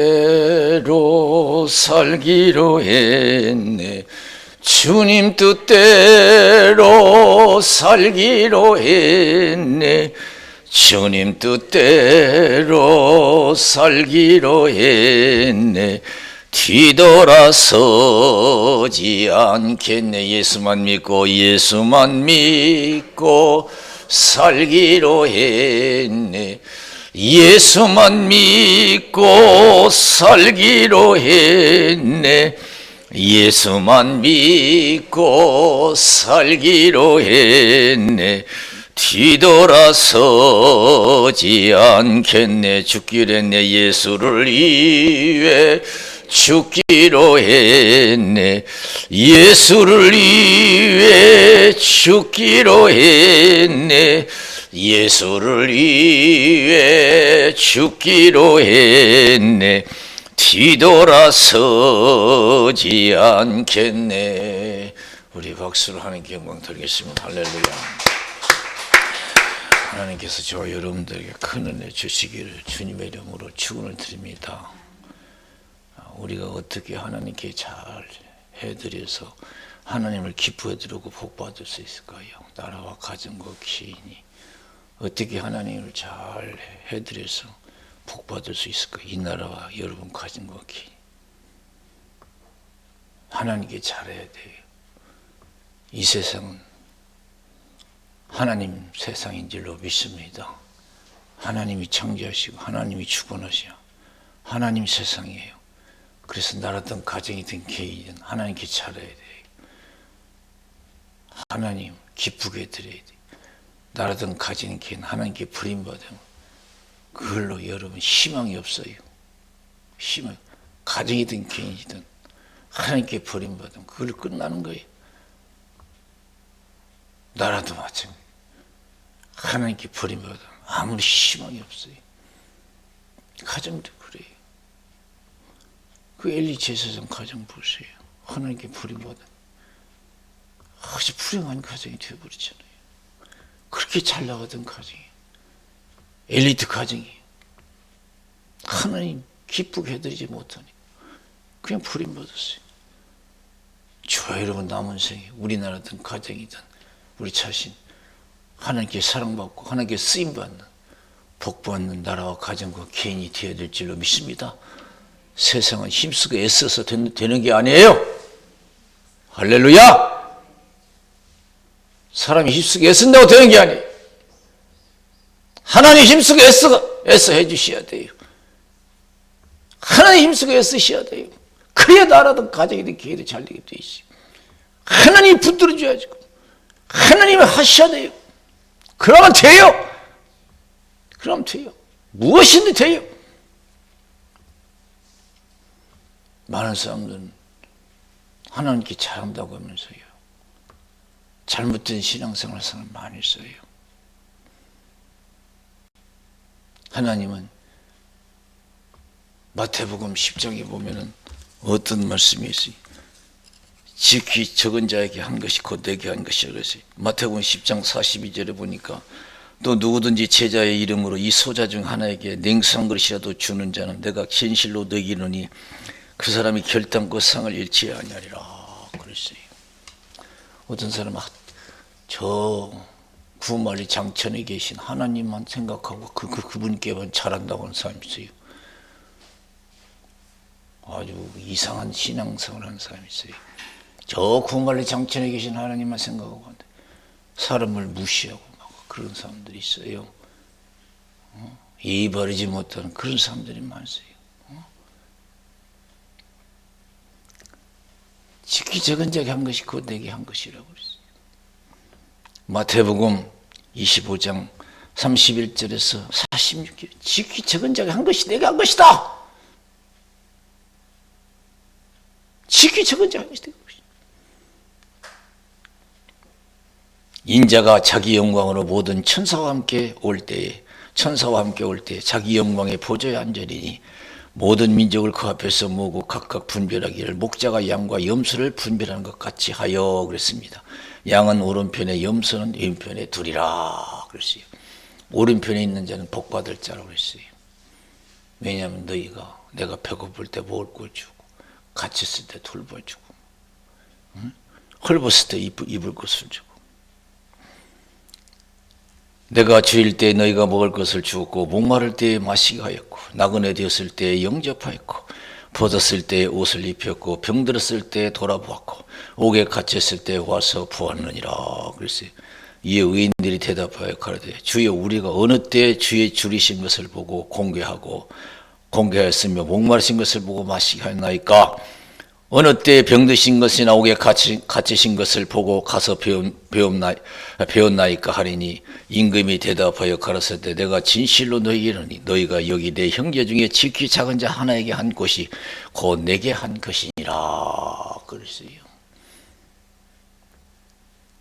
뜻대로 살기로 했네. 주님 뜻대로 살기로 했네. 주님 뜻대로 살기로 했네. 뒤돌아서지 않겠네. 예수만 믿고 살기로 했네. 예수만 믿고 살기로 했네. 예수만 믿고 살기로 했네. 뒤돌아서지 않겠네. 죽기로 했네. 예수를 위해 죽기로 했네. 예수를 위해 죽기로 했네. 예수를 위해 죽기로 했네. 뒤돌아서지 않겠네. 우리 박수로 하나님께 영광 드리겠습니다. 할렐루야. 하나님께서 저와 여러분들에게 큰 은혜 주시기를 주님의 이름으로 축원을 드립니다. 우리가 어떻게 하나님께 잘 해드려서 하나님을 기뻐해드리고 복받을 수 있을까요? 나라와 가정과 기인이 어떻게 하나님을 잘 해드려서 복받을 수 있을까요? 이 나라와 여러분 가정과 기인 하나님께 잘해야 돼요. 이 세상은 하나님 세상인 줄로 믿습니다. 하나님이 창조하시고 하나님이 주권하시고 하나님 세상이에요. 그래서 나라든 가정이든 개인이든 하나님께 잘해야 돼요. 하나님 기쁘게 드려야 돼요. 나라든 가정이든 개인 하나님께 부림받으면 그걸로 여러분 희망이 없어요. 희망. 가정이든 개인이든 하나님께 부림받으면 그걸로 끝나는 거예요. 나라도 마찬가지. 하나님께 버림받아 아무리 희망이 없어요. 가정도 그래요. 그 엘리 제사장 가정 보세요. 하나님께 버림받아 아주 불행한 가정이 되어버리잖아요. 그렇게 잘 나가던 가정이 엘리트 가정이 하나님 기쁘게 해드리지 못하니 그냥 버림받았어요. 저와 여러분 남은 생에 우리나라든 가정이든 우리 자신 하나님께 사랑받고 하나님께 쓰임받는 복받는 나라와 가정과 개인이 되어야 될 줄로 믿습니다. 세상은 힘쓰고 애써서 되는 게 아니에요. 할렐루야. 사람이 힘쓰고 애쓴다고 되는 게 아니에요. 하나님 힘쓰고 애써 해주셔야 돼요. 하나님 힘쓰고 애쓰셔야 돼요. 그래야 나라든 가정이든 개인이 잘 되게 돼 있어요. 하나님이 붙들어줘야죠. 하나님이 하셔야 돼요. 그러면 돼요. 그럼 돼요. 무엇이든 돼요. 많은 사람들은 하나님께 잘한다고 하면서요. 잘못된 신앙생활 사람 많이 있어요. 하나님은 마태복음 10장에 보면은 어떤 말씀이 있어요? 지극히 적은 자에게 한 것이 곧 내게 한 것이라 그랬어요. 마태복음 10장 42절에 보니까 또 누구든지 제자의 이름으로 이 소자 중 하나에게 냉수 한 그릇이라도 주는 자는 내가 진실로 너희에게 이르노니 그 사람이 결단코 상을 잃지 아니하리라 그랬어요. 어떤 사람은 저 구마리 장천에 계신 하나님만 생각하고 그분께만 잘한다고 하는 사람이 있어요. 아주 이상한 신앙생활을 하는 사람이 있어요. 저 구말리 장천에 계신 하나님만 생각하고 한데 사람을 무시하고 막 그런 사람들이 있어요. 예의 바르지 못하는 그런 사람들이 많으세요. 지극히 적은 자에게 한 것이 곧 내게 한 것이라고 그랬어요. 마태복음 25장 31절에서 46절 지극히 적은 자에게 한 것이 내게 한 것이다. 지극히 적은 자에게 한 것이 내게 한 것이다. 인자가 자기 영광으로 모든 천사와 함께 올 때에 자기 영광의 보좌에 앉으리니 모든 민족을 그 앞에서 모으고 각각 분별하기를 목자가 양과 염소를 분별하는 것 같이 하여 그랬습니다. 양은 오른편에 염소는 왼편에 두리라 그랬어요. 오른편에 있는 자는 복받을 자라고 그랬어요. 왜냐하면 너희가 내가 배고플 때 먹을 걸 주고, 갇혔을 때 돌봐주고, 응? 헐벗을 때 입을 것을 주고, 내가 죄일 때 너희가 먹을 것을 주었고, 목마를 때 마시게 하였고, 나그네 되었을 때 영접하였고, 벗었을 때 옷을 입혔고, 병들었을 때 돌아보았고, 옥에 갇혔을 때 와서 보았느니라. 그랬어요. 이에 의인들이 대답하여 가로되 주여 우리가 어느 때 주의 줄이신 것을 보고 공개하였으며 목마르신 것을 보고 마시게 하였나이까? 어느 때 병드신 것이나 옥에 갇히신 것을 보고 가서 배웠나이까 하리니 임금이 대답하여 가라사대 내가 진실로 너희에게 이르노니 너희가 여기 내 형제 중에 지극히 작은 자 하나에게 한 것이 곧 내게 한 것이니라. 그랬어요.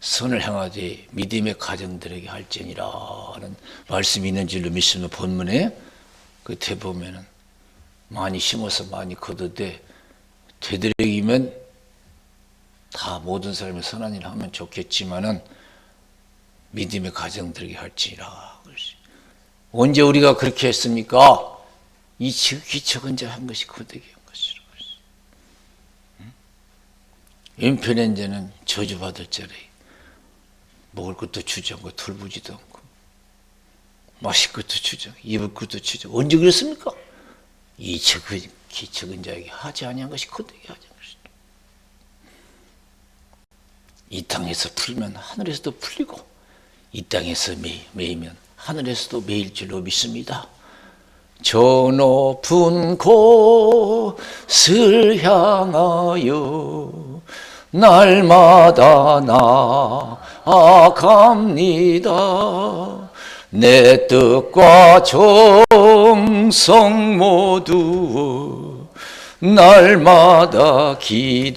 선을 향하되 믿음의 가정들에게 할지니라 하는 말씀이 있는 줄로 믿습니다. 본문에 끝에 보면은 많이 심어서 많이 거두되 되도록이면 다 모든 사람이 선한 일을 하면 좋겠지만은 믿음의 가정들에게 할지니라. 언제 우리가 그렇게 했습니까? 이 지극히 적은 자 한 것이 거두게 한 것이라. 인편한 자는 저주받을 자래. 먹을 것도 주지 않고 돌보지도 않고 마실 것도 주지 않고 입을 것도 주지 않고 언제 그랬습니까? 이 지극히 적은 자에게 하지 아니한 것이 거두게 하지 않은 것이다. 이 땅에서 풀면 하늘에서도 풀리고 이 땅에서 매이면 하늘에서도 매일 줄로 믿습니다. 저 높은 곳을 향하여 날마다 나아갑니다. 내 뜻과 정성 모두 날마다 기도합니다.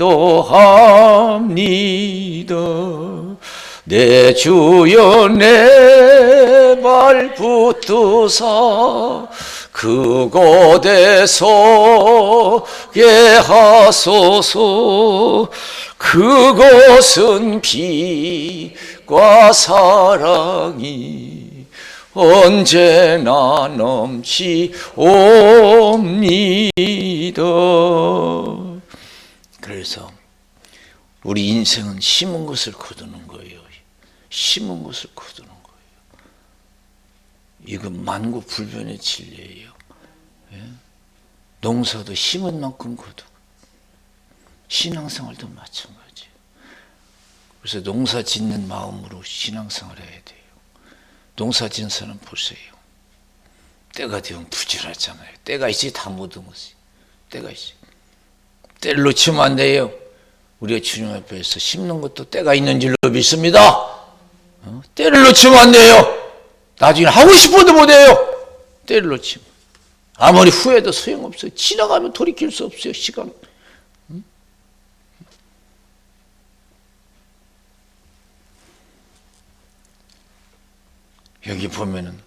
내 주여 내 발 붙드사 그곳에 서게 하소서. 그곳은 빛과 사랑이 언제나 넘치옵니다. 그래서 우리 인생은 심은 것을 거두는 거예요. 심은 것을 거두는 거예요. 이건 만고불변의 진리예요. 농사도 심은 만큼 거두고 신앙생활도 마찬가지예요. 그래서 농사 짓는 마음으로 신앙생활을 해야 돼요. 농사 짓는 사람 보세요. 때가 되면 부지런하잖아요. 때가 있지 다 묻은 것이. 때가 있지. 때를 놓치면 안 돼요. 우리가 주님 앞에서 심는 것도 때가 있는 줄로 믿습니다. 때를 놓치면 안 돼요. 나중에 하고 싶어도 못해요. 때를 놓치면. 아무리 후회도 소용없어요. 지나가면 돌이킬 수 없어요. 시간. 여기 보면은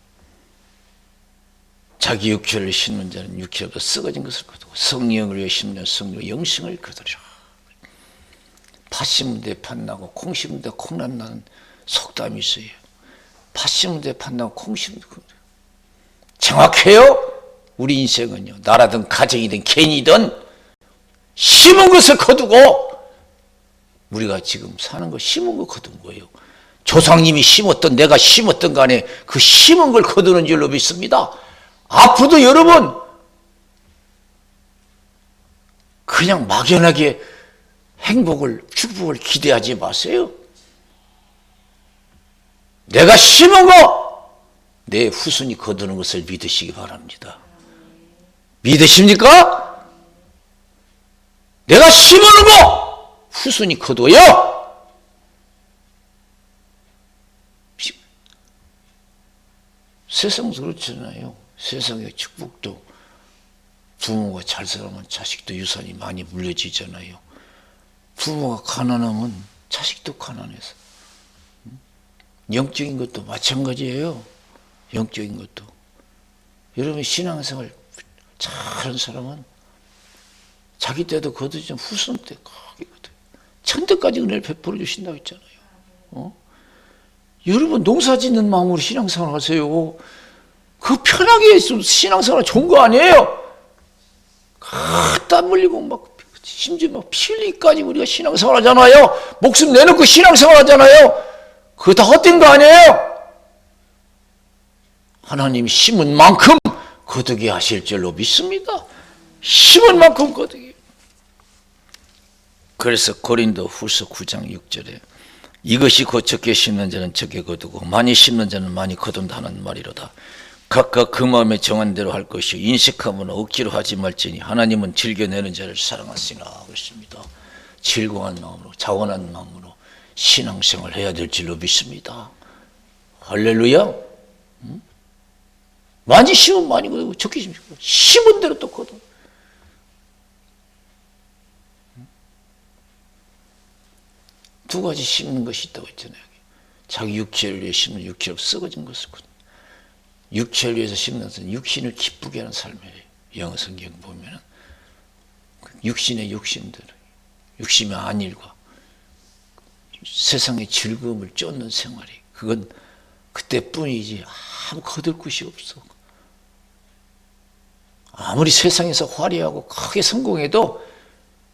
자기 육체를 심는 자는 육체보다 썩어진 것을 거두고 성령을 위해 심는 자는 성령 영생을 거두리라. 팥 심은 데 팥나고 콩 심은 데 콩난다는 속담이 있어요. 팥 심은 데 팥나고 콩 심은 데 콩난다. 정확해요. 우리 인생은요. 나라든 가정이든 개인이든 심은 것을 거두고 우리가 지금 사는 거 심은 거 거둔 거예요. 조상님이 심었던 내가 심었던 간에 그 심은 걸 거두는 줄로 믿습니다. 앞으로도 여러분 그냥 막연하게 행복을 축복을 기대하지 마세요. 내가 심은 거 내 후손이 거두는 것을 믿으시기 바랍니다. 믿으십니까? 내가 심은 거 후손이 거둬요. 세상도 그렇잖아요. 세상의 축복도 부모가 잘 살면 자식도 유산이 많이 물려지잖아요. 부모가 가난하면 자식도 가난해서. 영적인 것도 마찬가지예요. 영적인 것도. 여러분 신앙생활 잘하는 사람은 자기 때도 거두지만 후손 때 크게 거둬요. 천대까지 은혜를 베풀어 주신다고 했잖아요. 여러분 농사 짓는 마음으로 신앙생활 하세요. 그 편하게 있으면 신앙생활 좋은 거 아니에요? 땀 흘리고 막 심지어 막 피 흘리기까지 우리가 신앙생활 하잖아요. 목숨 내놓고 신앙생활 하잖아요. 그거 다 헛된 거 아니에요? 하나님 심은 만큼 거두게 하실 줄로 믿습니다. 심은 만큼 거두게. 그래서 고린도 후서 9장 6절에 이것이 곧 적게 심는 자는 적게 거두고 많이 심는 자는 많이 거둔다는 말이로다. 각각 그 마음에 정한 대로 할 것이요 인색함은 억지로 하지 말지니 하나님은 즐겨내는 자를 사랑하시나 그랬습니다. 즐거운 마음으로 자원한 마음으로 신앙생활을 해야 될 줄로 믿습니다. 할렐루야. 많이 심으면 많이 거두고 적게 심으면 심은 대로 또 거두. 두 가지 심는 것이 있다고 했잖아요. 자기 육체를 위해 심는 육체로 썩어진 것을 육체를 위해서 심는 것은 육신을 기쁘게 하는 삶이에요. 영어 성경 보면은 육신의 욕심들, 육심의 안일과 세상의 즐거움을 쫓는 생활이 그건 그때뿐이지 아무 거둘 것이 없어. 아무리 세상에서 화려하고 크게 성공해도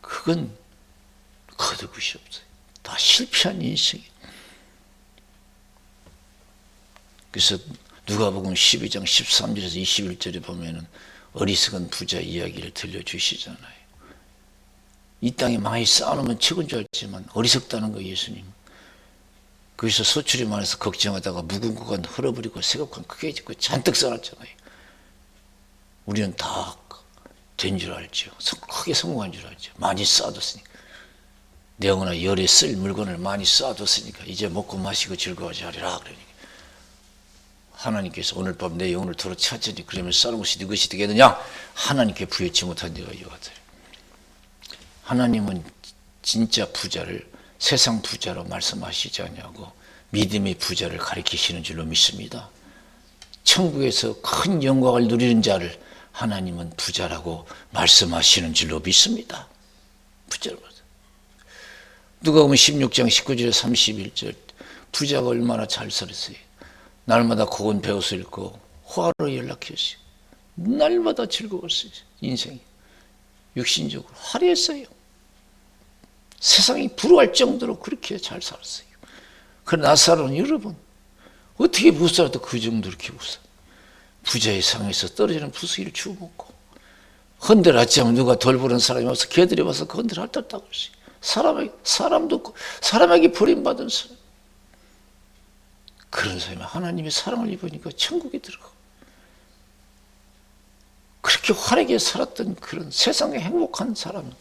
그건 거둘 것이 없어요. 다 실패한 인생이에요. 그래서 누가복음 12장 13절에서 21절에 보면은 어리석은 부자 이야기를 들려주시잖아요. 이 땅에 많이 쌓아놓으면 최고인 줄 알지만 어리석다는 거 예수님. 거기서 소출이 많아서 걱정하다가 묵은 구간 흘러버리고 새곡한 크게 짓고 잔뜩 쌓아놨잖아요. 우리는 다 된 줄 알죠. 크게 성공한 줄 알죠. 많이 쌓아뒀으니까. 내 영혼아 열에 쓸 물건을 많이 쌓아뒀으니까 이제 먹고 마시고 즐거워하지 하리라 그러니까. 하나님께서 오늘 밤 내 영혼을 도로 찾으니 그러면 쌓은 것이 네 것이 되겠느냐? 하나님께 부여치 못한 데가 이거같아요. 하나님은 진짜 부자를 세상 부자로 말씀하시지 않냐고 믿음의 부자를 가리키시는 줄로 믿습니다. 천국에서 큰 영광을 누리는 자를 하나님은 부자라고 말씀하시는 줄로 믿습니다. 부자로. 누가복음 16장 19절에 31절 부자가 얼마나 잘 살았어요. 날마다 고운 배옷을 입고 화로 연락했어요. 날마다 즐거웠어요. 인생이 육신적으로 화려했어요. 세상이 부러워할 정도로 그렇게 잘 살았어요. 그러나 나사로는 여러분 어떻게 못 살아도 그 정도로 이렇게 못 살아요. 부자의 상에서 떨어지는 부수기를 주워 먹고 헌들었지 하면 누가 돌보는 사람이 와서 개들이 와서 그 헌들 핥았다고 그랬어요. 사람도 없고 사람에게 버림받은 사람. 그런 사람이 하나님의 사랑을 입으니까 천국에 들어가. 그렇게 화려하게 살았던 그런 세상에 행복한 사람은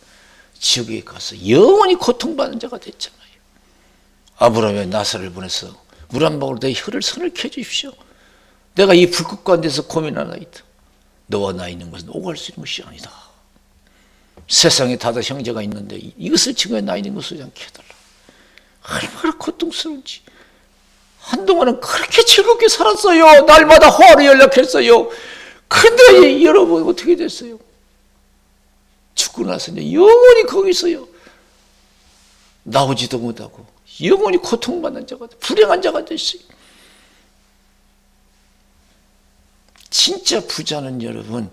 지옥에 가서 영원히 고통받는 자가 됐잖아요. 아브라함의 나사를 보내서 물 한 방울 내 혀를 서늘케 해주십시오. 내가 이 불꽃 가운데서 고민하나이다. 너와 나 있는 것은 오갈 수 있는 것이 아니다. 세상에 다들 형제가 있는데 이것을 증거해 나 있는 것을 않게 해달라. 얼마나 고통스러운지. 한동안은 그렇게 즐겁게 살았어요. 날마다 화로 연락했어요. 근데 여러분 어떻게 됐어요? 죽고 나서 이제 영원히 거기서요. 나오지도 못하고 영원히 고통받는 자가 불행한 자가 됐어요. 진짜 부자는 여러분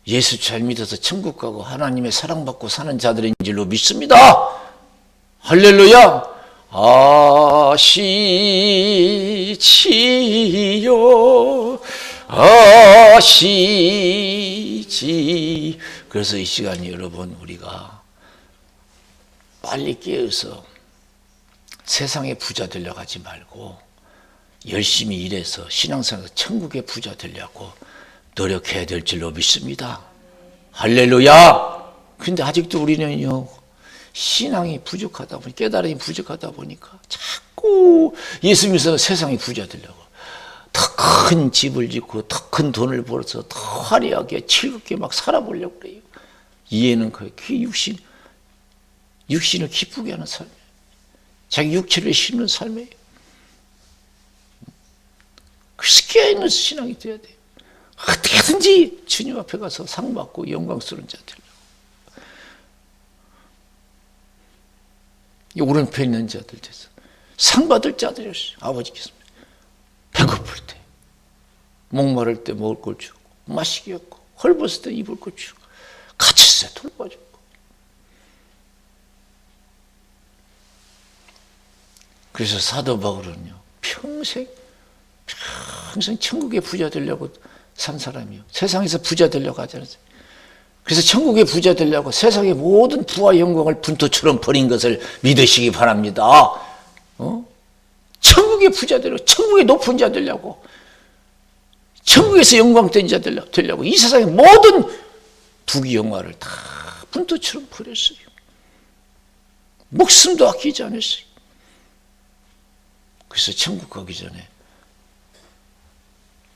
예수 잘 믿어서 천국 가고 하나님의 사랑받고 사는 자들인 줄로 믿습니다. 할렐루야. 아시지요 아시지. 그래서 이 시간 여러분 우리가 빨리 깨어서 세상의 부자 되려고 하지 말고 열심히 일해서 신앙생활에서 천국의 부자 되려고 노력해야 될 줄로 믿습니다. 할렐루야. 근데 아직도 우리는요 신앙이 부족하다 보니 깨달음이 부족하다 보니까 자꾸 예수 믿어서 세상의 부자 되려고 더 큰 집을 짓고 더 큰 돈을 벌어서 더 화려하게 즐겁게 막 살아보려고 그래요. 이해는 그게 육신을 기쁘게 하는 삶이에요. 자기 육체를 심는 삶이에요. 그래서 깨어있는 신앙이 돼야 돼요. 어떻게든지 주님 앞에 가서 상 받고 영광스러운 자 되려고. 이 오른편에 있는 자들 돼서 상 받을 자들이었어요. 아버지께서 배고플 때, 목마를 때 먹을 걸 주고, 마시게 했고, 헐벗을 때 입을 걸 주고, 글쎄 돌봐주고. 그래서 사도 바울은요, 평생 천국의 부자 되려고 산 사람이요. 세상에서 부자 되려고 하지 않았어요. 그래서 천국의 부자 되려고 세상의 모든 부와 영광을 분토처럼 버린 것을 믿으시기 바랍니다. 천국의 부자 되려고, 천국의 높은 자 되려고, 천국에서 영광된 자 되려고 이 세상의 모든 부귀 영화를 다 분토처럼 버렸어요. 목숨도 아끼지 않았어요. 그래서 천국 가기 전에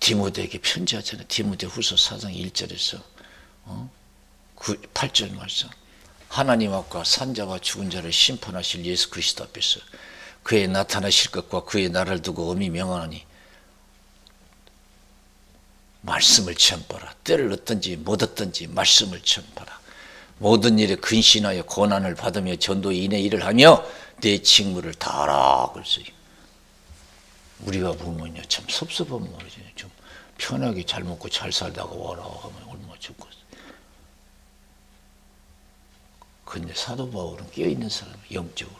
디모데에게 편지하잖아요. 디모데 후서 4장 1절에서 8절 말씀. 하나님 앞과 산자와 죽은 자를 심판하실 예수 그리스도 앞에서 그의 나타나실 것과 그의 나라를 두고 엄히 명하노니 말씀을 전파라. 때를 얻든지 못 얻든지 말씀을 전파라. 모든 일에 근신하여 고난을 받으며 전도의 인의 일을 하며 내 직무를 다하라. 그랬어요. 우리가 보면요, 참 섭섭한 말이죠. 좀 편하게 잘 먹고 잘 살다가 와라 하면 얼마나 좋겠어요. 근데 사도 바울은 깨어있는 사람, 영적으로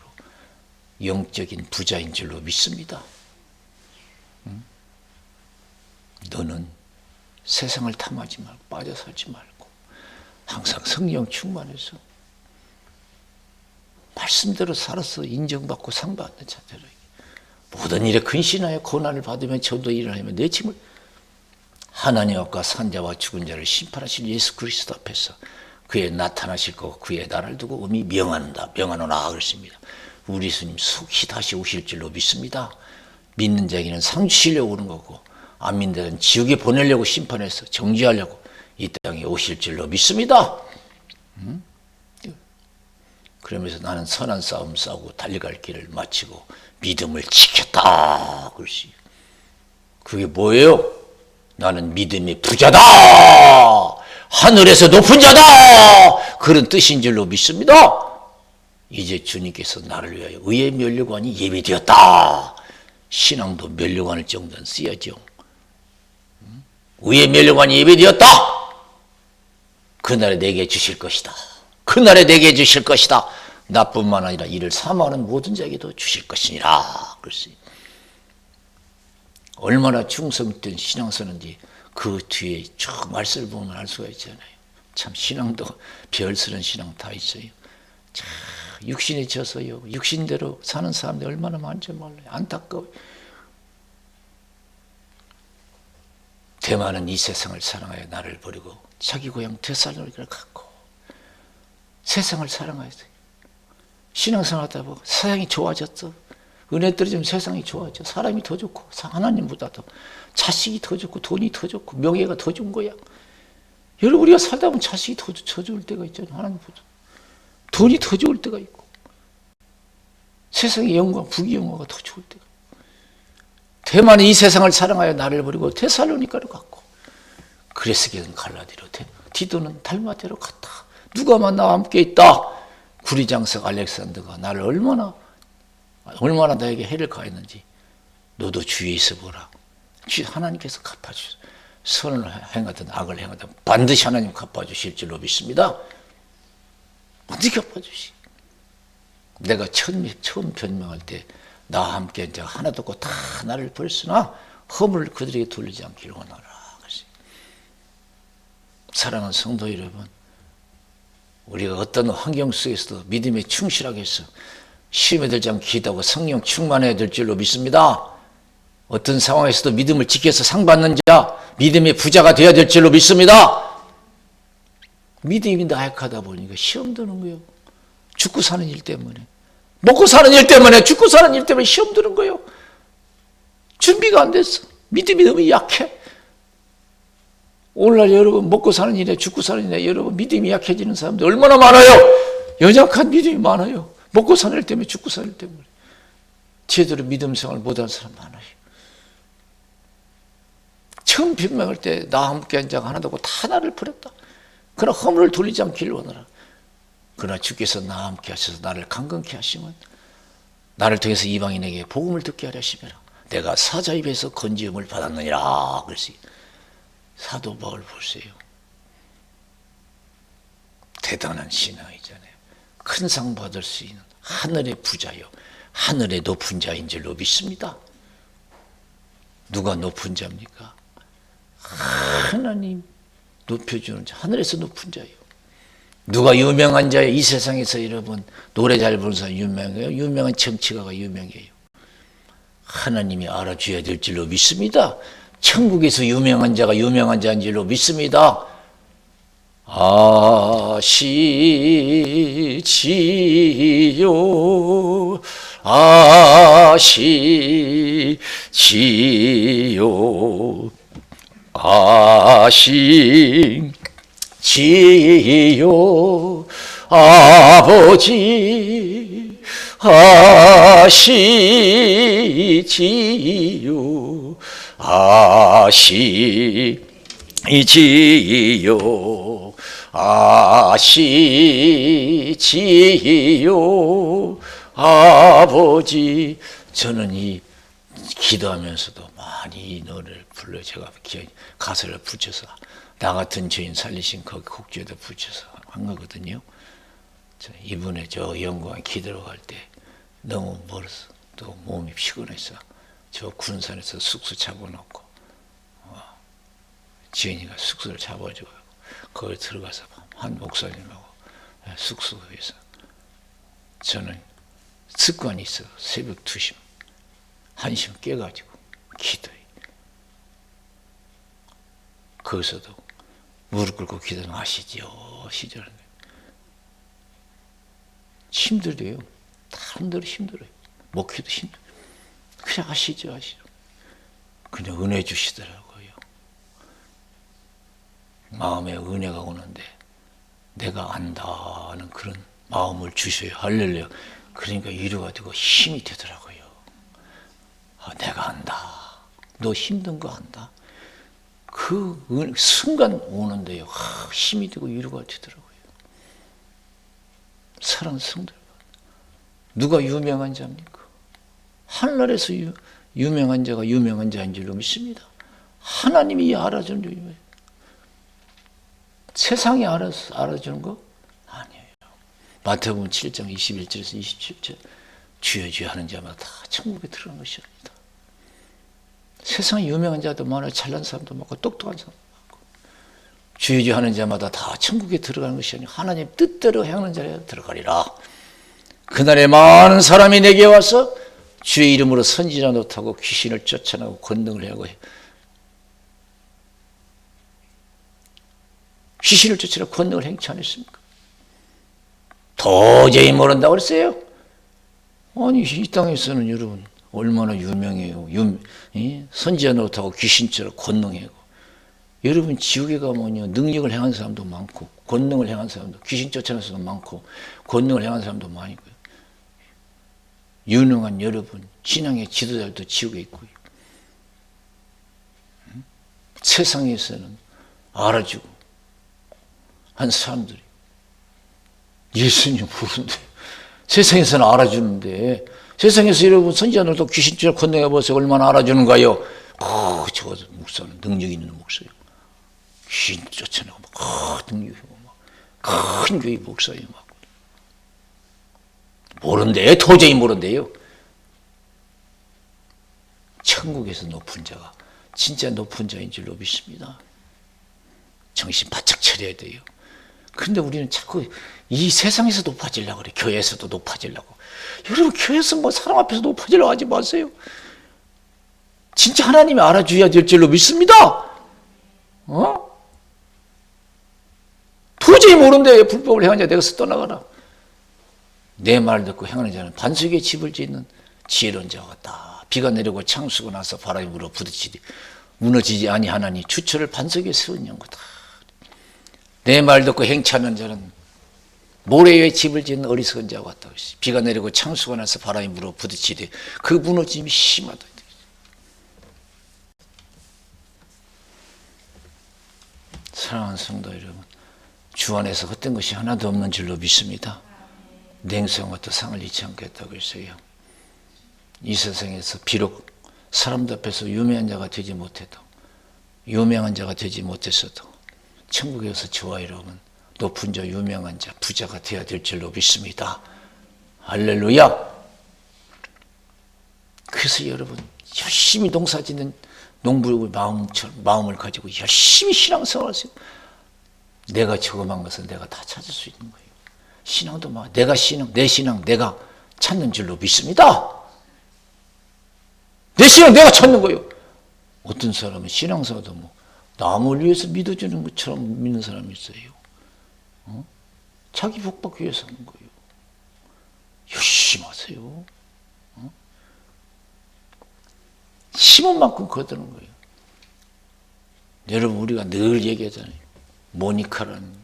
영적인 부자인 줄로 믿습니다. 너는 세상을 탐하지 말고 빠져 살지 말고 항상 성령 충만해서 말씀대로 살아서 인정받고 상받는 자들에게 모든 일에 근신하여 고난을 받으며 저도 일을 하며 내 짐을 하나님 앞과 산자와 죽은 자를 심판하실 예수 그리스도 앞에서 그의 나타나실 거고 그의 나라를 두고 엄히 명한다. 명하노라 그랬습니다. 우리 예수님 속히 다시 오실 줄로 믿습니다. 믿는 자에게는 상 주시려고 오는 거고 안 믿는 자는 지옥에 보내려고 심판해서 정죄하려고 이 땅에 오실 줄로 믿습니다. 그러면서 나는 선한 싸움 싸우고 달려갈 길을 마치고 믿음을 지켰다. 그것이 그게 뭐예요? 나는 믿음의 부자다. 하늘에서 높은 자다. 그런 뜻인 줄로 믿습니다. 이제 주님께서 나를 위하여 의의 면류관이 예비되었다. 신앙도 면류관을 정도는 써야죠. 의의 면류관이 예비되었다. 그날에 내게 주실 것이다. 그날에 내게 주실 것이다. 나뿐만 아니라 이를 사모하는 모든 자에게도 주실 것이니라. 그랬어요. 얼마나 충성된 신앙서는지 그 뒤에 쭉 말씀을 보면 알 수가 있잖아요. 참 신앙도 별스런 신앙 다 있어요. 참 육신에 져서요. 육신대로 사는 사람들이 얼마나 많지 몰라요. 안타까워요. 대만은 이 세상을 사랑하여 나를 버리고 자기 고향 데살로니가를 갖고 세상을 사랑하였어요. 신앙생활 하다 보고 세상이 좋아졌어. 은혜 떨어지면 세상이 좋아져. 사람이 더 좋고 하나님보다도 자식이 더 좋고 돈이 더 좋고 명예가 더 좋은 거야. 여러분 우리가 살다 보면 자식이 더 좋을 때가 있잖아요. 하나님보다 돈이 더 좋을 때가 있고 세상의 영광 부귀 영화가 더 좋을 때가 있고 대만이 이 세상을 사랑하여 나를 버리고 데살로니가를 갔고 그레스게는 갈라디로 디도는 달마데로 갔다. 누가만 나와 함께 있다. 구리장석 알렉산더가 나를 얼마나 나에게 해를 가했는지 너도 주위에 있어 보라. 하나님께서 갚아주셔. 선을 행하든 악을 행하든 반드시 하나님 갚아주실 줄로 믿습니다. 어떻게 갚아주시? 내가 처음 변명할 때 나와 함께 이제 하나도 없고 다 나를 버렸으나 허물을 그들에게 돌리지 않기를 원하라. 사랑하는 성도 여러분, 우리가 어떤 환경 속에서도 믿음에 충실하게 해서 시험에 들지 않게 기도하고 성령 충만해야 될 줄로 믿습니다. 어떤 상황에서도 믿음을 지켜서 상 받는 자, 믿음의 부자가 되어야 될 줄로 믿습니다. 믿음이 나약하다 보니까 시험 드는 거예요. 죽고 사는 일 때문에, 먹고 사는 일 때문에, 죽고 사는 일 때문에 시험 드는 거예요. 준비가 안 됐어. 믿음이 너무 약해. 오늘날 여러분 먹고 사는 일에 죽고 사는 일에 여러분 믿음이 약해지는 사람들 얼마나 많아요. 연약한 믿음이 많아요. 먹고 사는 일 때문에 죽고 사는 일 때문에 제대로 믿음 생활 못하는 사람 많아요. 처음 변명할 때 나와 함께 한 자가 하나도 없고 다 나를 버렸다. 그러나 허물을 돌리지 않기를 원하라. 그러나 주께서 나와 함께 하셔서 나를 강건케 하시면 나를 통해서 이방인에게 복음을 듣게 하려 하시면 내가 사자 입에서 건지음을 받았느니라. 그랬어요. 사도 바울 보세요. 대단한 신앙이잖아요. 큰 상 받을 수 있는 하늘의 부자요, 하늘의 높은 자인 줄로 믿습니다. 누가 높은 자입니까? 하나님 높여주는 자, 하늘에서 높은 자예요. 누가 유명한 자예요? 이 세상에서 여러분 노래 잘 부르는 사람 유명해요? 유명한 정치가가 유명해요? 하나님이 알아줘야 될 줄로 믿습니다. 천국에서 유명한 자가 유명한 자인 줄로 믿습니다. 아시지요, 아시지요, 아시지요, 아버지 아시지요, 아시지요, 아시지요, 아버지. 저는 이 기도하면서도 많이 이 노래를 불러요. 제가 가사를 붙여서 나 같은 죄인 살리신 거기 곡주에다 붙여서 한 거거든요. 이번에 저 영광 기도로 갈 때 너무 멀어서 또 몸이 피곤해서 저 군산에서 숙소 잡아놓고 지은이가 숙소를 잡아주고 거기 들어가서 한 목사님하고 숙소에서 저는 습관이 있어. 새벽 2시, 1시면 깨가지고 기도해. 거기서도 무릎 꿇고 기도는 아시죠? 시절은 힘들대요. 다른 대로 힘들어요. 목회도 힘들어요. 그냥 아시죠? 그냥 은혜 주시더라고요. 마음에 은혜가 오는데 내가 안다는 그런 마음을 주셔요. 할렐루야. 그러니까 위로가 되고 힘이 되더라고요. 내가 안다. 너 힘든 거 안다. 그 순간 오는데요. 힘이 되고 위로가 되더라고요. 사랑하는 성도들, 누가 유명한 자입니까? 하늘나라에서 유명한 자가 유명한 자인 줄로 믿습니다. 하나님이 알아주는 줄이에요. 세상이 알아주는 거 아니에요. 마태복음 7장 21절에서 27절 주여 주여 하는 자마다 다 천국에 들어가는 것이 아니다. 세상에 유명한 자도 많아요. 잘난 사람도 많고 똑똑한 사람도 많고 주여 주여 하는 자마다 다 천국에 들어가는 것이 아니라 하나님 뜻대로 행하는 자에 들어가리라. 그날에 많은 사람이 내게 와서 주의 이름으로 선지자 노릇하고 귀신을 쫓아내고 권능을 하고 귀신을 쫓아내고 권능을 행치 않았습니까? 도저히 모른다고 그랬어요. 아니 이 땅에서는 여러분 얼마나 유명해요. 선지자 노릇하고 귀신처럼 권능하고. 여러분 지옥에 가면 능력을 행한 사람도 많고 권능을 행한 사람도 귀신 쫓아내는 사람도 많고 권능을 행한 사람도 많이 있고요. 유능한 여러분 신앙의 지도자들도 지옥에 있고요. 세상에서는 알아주고 한 사람들이 예수님 모르는데 세상에서는 알아주는데 세상에서 여러분 선지자 노릇하고 귀신처럼 권능해 보세요. 얼마나 알아주는가요? 저거 목사는 능력 있는 목사예요. 귀신 쫓아내고 막 능력이고 막 큰 교회 목사예요. 막 모른대. 도저히 모른대요. 천국에서 높은 자가 진짜 높은 자인 줄로 믿습니다. 정신 바짝 차려야 돼요. 그런데 우리는 자꾸 이 세상에서 높아지려고 그래. 교회에서도 높아지려고. 여러분 교회에서 뭐 사람 앞에서 높아지려고 하지 마세요. 진짜 하나님이 알아줘야 될 줄로 믿습니다. 도저히 모른대. 불법을 행한 자 내가서 떠나가라. 내 말 듣고 행하는 자는 반석에 집을 짓는 지혜로운 자와 같다. 비가 내리고 창수가 나서 바람이 불어 부딪히되 무너지지 아니하나니 주철을 반석에 세운 연구다. 내 말 듣고 행치하는 자는 모래 위에 집을 짓는 어리석은 자와 같다. 비가 내리고 창수가 나서 바람이 불어 부딪히되 그 무너짐이 심하다. 사랑하는 성도 여러분, 주 안에서 헛된 것이 하나도 없는 줄로 믿습니다. 냉성과 또 상을 잃지 않겠다고 했어요. 이 세상에서 비록 사람들 앞에서 유명한 자가 되지 못해도 유명한 자가 되지 못했어도 천국에서 저와 여러분 높은 자, 유명한 자, 부자가 되어야 될 줄로 믿습니다. 할렐루야. 그래서 여러분 열심히 농사짓는 농부의 마음을 가지고 열심히 신앙생활하세요. 내가 저금한 것은 내가 다 찾을 수 있는 거예요. 신앙도 내 신앙 내가 찾는 줄로 믿습니다. 내 신앙 내가 찾는 거예요. 어떤 사람은 신앙사도 남을 위해서 믿어주는 것처럼 믿는 사람이 있어요. 자기 복받기 위해서 하는 거예요. 열심히 하세요. 심은 만큼 거두는 거예요. 여러분 우리가 늘 얘기하잖아요. 모니카라는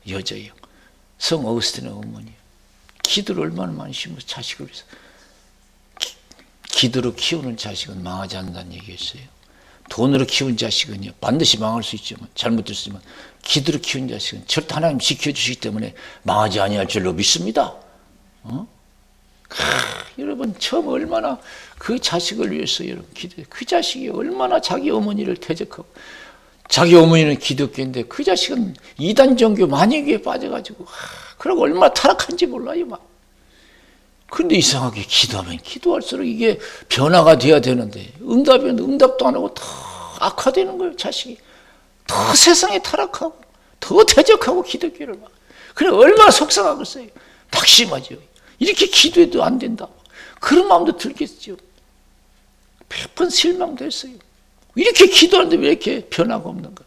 여자예요. 성 어거스틴의 어머니예요. 기도를 얼마나 많이 심어서 자식을 위해서. 기도로 키우는 자식은 망하지 않는다는 얘기였어요. 돈으로 키운 자식은요 반드시 망할 수 있지만 잘못됐지만 기도로 키운 자식은 절대 하나님 지켜주시기 때문에 망하지 아니할 줄로 믿습니다. 여러분 처음 얼마나 그 자식을 위해서 여러분 기도해. 그 자식이 얼마나 자기 어머니를 대적하고 자기 어머니는 기독교인데 그 자식은 이단 종교 만유교에 빠져가지고 그러고 얼마나 타락한지 몰라요 막. 그런데 이상하게 기도하면 기도할수록 이게 변화가 돼야 되는데 응답도 안 하고 더 악화되는 거예요. 자식이 더 세상에 타락하고 더 대적하고 기독교를 막. 그래 얼마나 속상하겠어요. 낙심하죠. 이렇게 기도해도 안 된다. 그런 마음도 들겠죠. 몇 번 실망됐어요. 이렇게 기도하는데 왜 이렇게 변화가 없는가.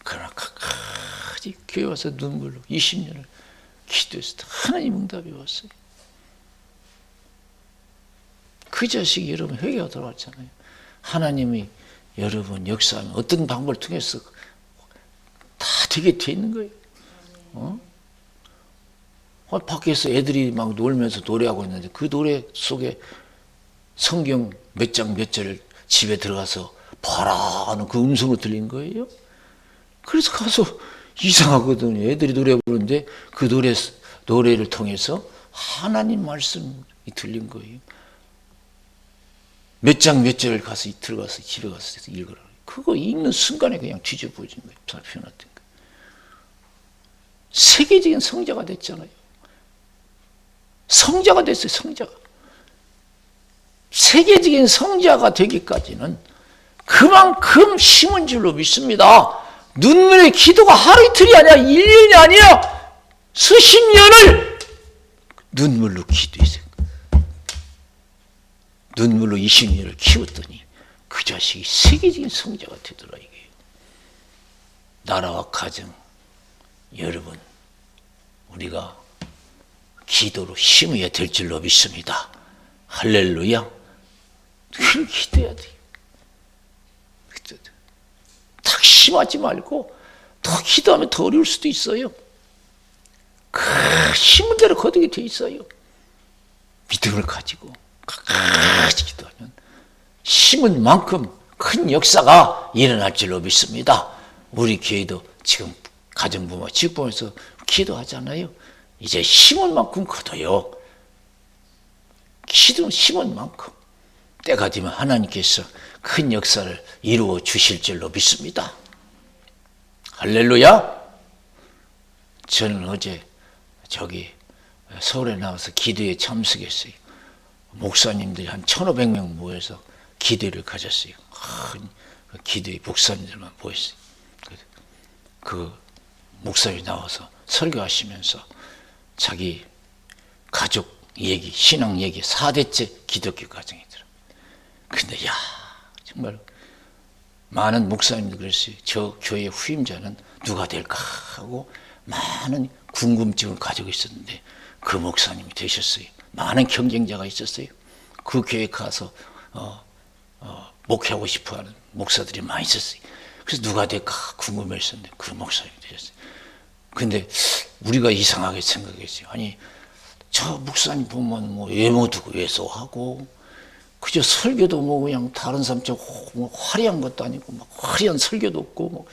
그러나 끝까지 교회 와서 눈물로 20년을 기도해서 하나님 응답이 왔어요. 그 자식이 여러분 회개가 돌아왔잖아요. 하나님이 여러분 역사하면 어떤 방법을 통해서 다 되게 돼 있는 거예요. 밖에서 애들이 막 놀면서 노래하고 있는데 그 노래 속에 성경 몇 장 몇 절을 집에 들어가서 봐라 하는 그 음성으로 들린 거예요. 그래서 가서 이상하거든요. 애들이 노래 부르는데 그 노래를 통해서 하나님 말씀이 들린 거예요. 몇 장 몇 절을 가서 들어가서 집에 가서 읽으라. 그거 읽는 순간에 그냥 뒤집어진 거예요. 변화된 거예요. 세계적인 성자가 됐잖아요. 성자가 됐어요. 성자가. 세계적인 성자가 되기까지는 그만큼 심은 줄로 믿습니다. 눈물의 기도가 하루 이틀이 아니라 1년이 아니라 수십 년을 눈물로 기도했어요. 눈물로 20년을 키웠더니 그 자식이 세계적인 성자가 되더라 이게요. 나라와 가정 여러분 우리가 기도로 심어야 될 줄로 믿습니다. 할렐루야. 그렇게 기도해야 돼요. 낙심하지 말고 더 기도하면 더 어려울 수도 있어요. 그 심은 대로 거두게 돼 있어요. 믿음을 가지고 끝까지 기도하면 심은 만큼 큰 역사가 일어날 줄로 믿습니다. 우리 교회도 지금 가정부모, 직부모에서 기도하잖아요. 이제 심은 만큼 거둬요. 기도는 심은 만큼 때가 되면 하나님께서 큰 역사를 이루어 주실 줄로 믿습니다. 할렐루야. 저는 어제 서울에 나와서 기도에 참석했어요. 목사님들이 한 1,500명 모여서 기도를 가졌어요. 큰 기도의 목사님들만 모였어요. 그 목사님이 나와서 설교하시면서 자기 가족 얘기, 신앙 얘기, 4대째 기독교 가정이더라고요. 근데 정말 많은 목사님들 그랬어요. 저 교회의 후임자는 누가 될까 하고 많은 궁금증을 가지고 있었는데 그 목사님이 되셨어요. 많은 경쟁자가 있었어요. 그 교회에 가서 목회하고 싶어하는 목사들이 많이 있었어요. 그래서 누가 될까 궁금했었는데 그 목사님이 되셨어요. 근데 우리가 이상하게 생각했어요. 아니 저 목사님 보면 외모도 왜소하고 그저 설교도 그냥 다른 사람처럼 화려한 것도 아니고 화려한 설교도 없고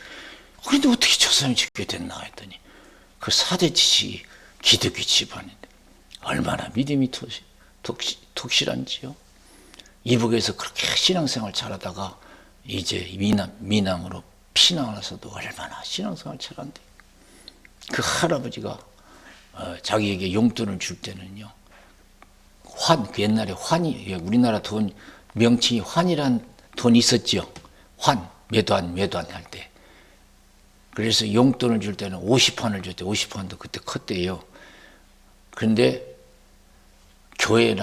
그런데 어떻게 저 사람이 죽게 됐나 했더니 그 4대 지식이 기독교 집안인데 얼마나 믿음이 독실한지요. 이북에서 그렇게 신앙생활 잘하다가 이제 미남으로 피난 와서도 얼마나 신앙생활 잘한대. 그 할아버지가 자기에게 용돈을 줄 때는요, 그 옛날에 환이, 우리나라 돈 명칭이 환이란 돈이 있었죠. 매도한 할 때. 그래서 용돈을 줄 때는 50환을 줬대. 50환도 그때 컸대요. 그런데 교회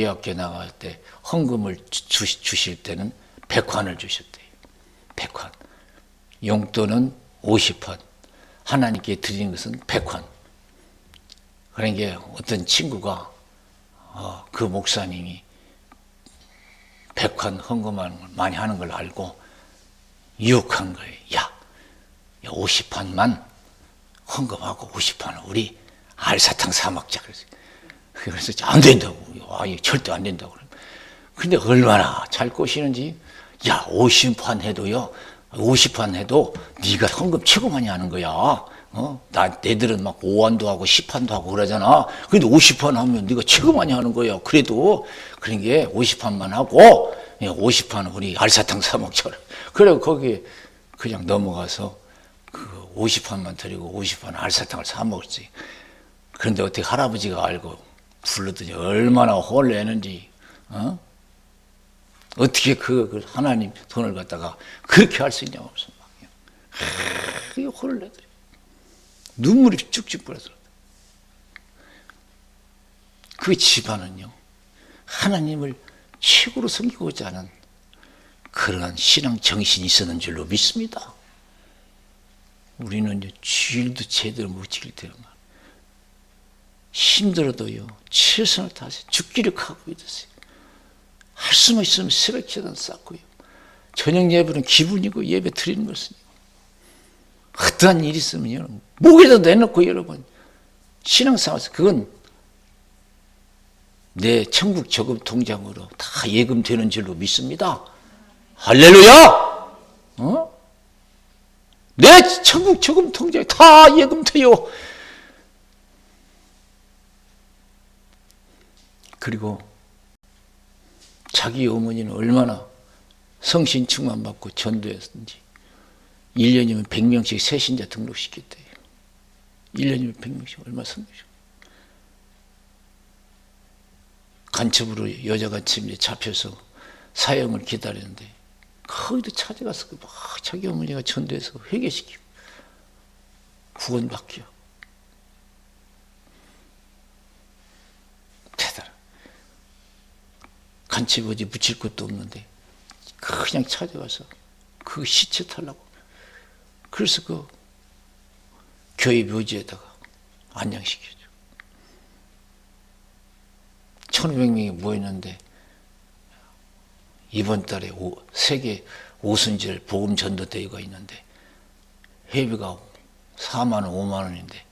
학교 나갈 때 헌금을 주실 때는 100환을 주셨대요. 100환. 용돈은 50환. 하나님께 드리는 것은 100환. 그러니까 어떤 친구가 그 목사님이 100환 헌금하는 걸 많이 하는 걸 알고 유혹한 거예요. 야 50환만 헌금하고 50환은 우리 알사탕 사 먹자. 그래서 안 된다고. 절대 안 된다고. 근데 얼마나 잘 꼬시는지, 야 50환 해도요, 50환 해도 네가 헌금 최고 많이 하는 거야. 내들은 막 5환도 하고 10환도 하고 그러잖아. 근데 50환 하면 네가 최고 많이 하는 거야. 그래도 그런 게 50환만 하고 50환은 우리 알사탕 사 먹자. 그래 거기 그냥 넘어가서 그 50환만 드리고 50환 알사탕을 사 먹었지. 그런데 어떻게 할아버지가 알고 불렀더니 얼마나 혼내는지, 어떻게 그 하나님 돈을 갖다가 그렇게 할 수 있냐고 무슨 막이야. 그게 혼을 내더래. 눈물이 쭉쭉 뿌려서. 그 집안은요, 하나님을 최고로 섬기고자 하는 그러한 신앙 정신이 있었는 줄로 믿습니다. 우리는 주일도 제대로 못 지킬 때는 힘들어도요, 최선을 다해서 죽기를 각오해두세요. 할 수만 있으면 새벽 기도는 쌓고요, 저녁 예배는 기분이고 예배 드리는 것은 어떠한 일이 있으면요, 목에다 내놓고 여러분 신앙생활에서 그건 내 천국 저금 통장으로 다 예금되는 줄로 믿습니다. 할렐루야! 내 천국 저금 통장에 다 예금돼요. 그리고 자기 어머니는 얼마나 성신 충만받고 전도했는지 1년이면 100명씩 새신자 등록시켰대요. 1년이면 100명씩 얼마나 성공이죠. 간첩으로 여자 간첩에 잡혀서 사형을 기다리는데 거기도 찾아가서 막 자기 어머니가 전도해서 회개시키고 구원받기요. 대단해. 간첩 어디 묻힐 것도 없는데 그냥 찾아가서 그 시체 탈라고. 그래서 그 교회 묘지에다가 안장시켜줘. 1,500명이 모였는데 이번 달에 세계 오순절 복음 전도 대회가 있는데 회비가 4만 원, 5만 원인데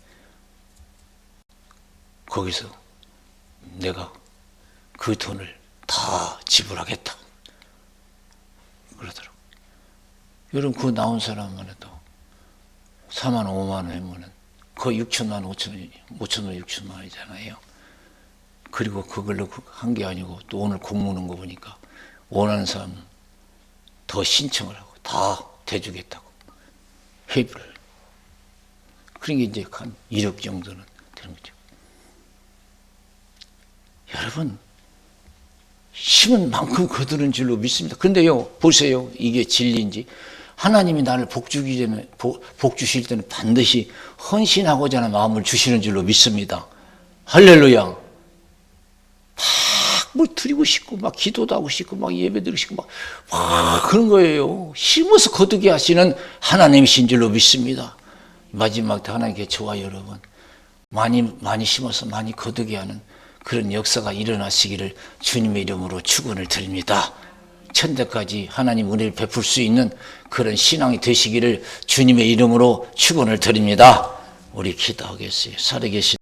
거기서 내가 그 돈을 다 지불하겠다 그러더라고. 여러분 그 나온 사람만 해도 4만 원, 5만 원 하면은 거의 6천만 원, 5천 원, 6천만 원이잖아요. 그리고 그걸로 한 게 아니고 또 오늘 공무는 거 보니까 원하는 사람 더 신청을 하고 다 대주겠다고 회비를. 그러니까 이제 한 1억 정도는 되는 거죠. 여러분 심은 만큼 거두는 줄로 믿습니다. 근데요 보세요, 이게 진리인지 하나님이 나를 복 주실 때는 반드시 헌신하고자 하는 마음을 주시는 줄로 믿습니다. 할렐루야. 막 드리고 싶고 막 기도도 하고 싶고 막 예배 드리고 싶고 막 그런 거예요. 심어서 거두게 하시는 하나님이신 줄로 믿습니다. 마지막 때 하나님께 저와 여러분 많이 심어서 많이 거두게 하는 그런 역사가 일어나시기를 주님의 이름으로 축원을 드립니다. 천대까지 하나님 은혜를 베풀 수 있는 그런 신앙이 되시기를 주님의 이름으로 축원을 드립니다. 우리 기도하겠어요. 살아계신